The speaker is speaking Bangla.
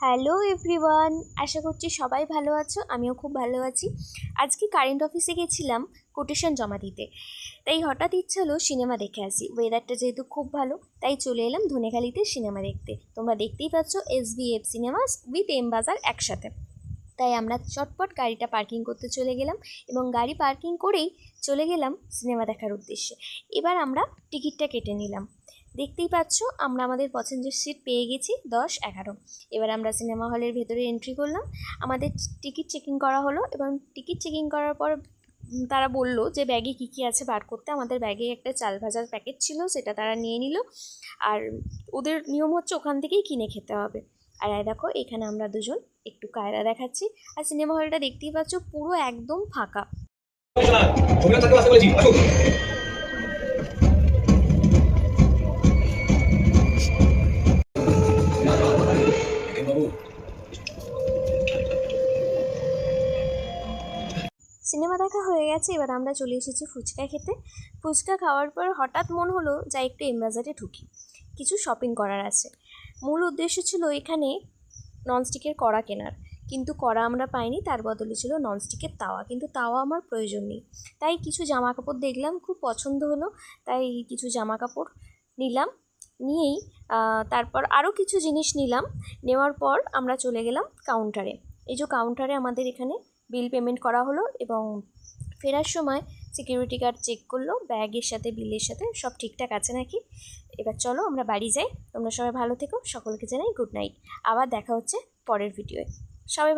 হ্যালো এভরিওয়ান, আশা করছি সবাই ভালো আছো। আমিও খুব ভালো আছি। আজকে কারেন্ট অফিসে গেছিলাম কোটেশন জমা দিতে, তাই হঠাৎ ইচ্ছে হলো সিনেমা দেখে আসি। ওয়েদারটা যেহেতু খুব ভালো, তাই চলে এলাম ধনেখালিতে সিনেমা দেখতে। তোমরা দেখতেই পাচ্ছ, SVF সিনেমাস উইথ এম বাজার একসাথে। তাই আমরা চটপট গাড়িটা পার্কিং করতে চলে গেলাম এবং গাড়ি পার্কিং করেই চলে গেলাম সিনেমা দেখার উদ্দেশ্যে। এবার আমরা টিকিটটা কেটে নিলাম। দেখতেই পাচ্ছ, আমরা আমাদের পছন্দের সিট পেয়ে গেছি 10-11। এবার আমরা সিনেমা হলের ভেতরে এন্ট্রি করলাম। আমাদের টিকিট চেকিং করা হলো এবং টিকিট চেকিং করার পর তারা বললো যে ব্যাগে কী কী আছে বার করতে। আমাদের ব্যাগে একটা চাল ভাজার প্যাকেট ছিল, সেটা তারা নিয়ে নিল। আর ওদের নিয়ম হচ্ছে ওখান থেকেই কিনে খেতে হবে। আর দেখো, এখানে আমরা দুজন একটু কায়দা দেখাচ্ছি। আর সিনেমা হলটা দেখতেই পাচ্ছ পুরো একদম ফাঁকা। সিনেমা দেখা হয়ে গেছে, এবার আমরা চলে এসেছি ফুচকা খেতে। ফুচকা খাওয়ার পর হঠাৎ মন হলো যা একটু এমবাজারে ঢুকি, কিছু শপিং করার আছে। মূল উদ্দেশ্য ছিল এখানে ননস্টিকের কড়া কেনার, কিন্তু কড়া আমরা পাইনি। তার বদলে ছিল ননস্টিকের তাওয়া, কিন্তু তাওয়া আমার প্রয়োজন নেই। তাই কিছু জামা কাপড় দেখলাম, খুব পছন্দ হলো, তাই কিছু জামা কাপড় নিলাম। নিয়েই তারপর আরও কিছু জিনিস নিলাম। নেওয়ার পর আমরা চলে গেলাম কাউন্টারে। এই যে কাউন্টারে আমাদের এখানে বিল পেমেন্ট করা হলো এবং ফেরার সময় সিকিউরিটি গার্ড চেক করলো ব্যাগের সাথে বিলের সাথে সব ঠিকঠাক আছে নাকি। এবার চলো আমরা বাড়ি যাই। তোমরা সবাই ভালো থেকো, সকলকে জানাই গুড নাইট। আবার দেখা হচ্ছে পরের ভিডিওয়ে। সবাই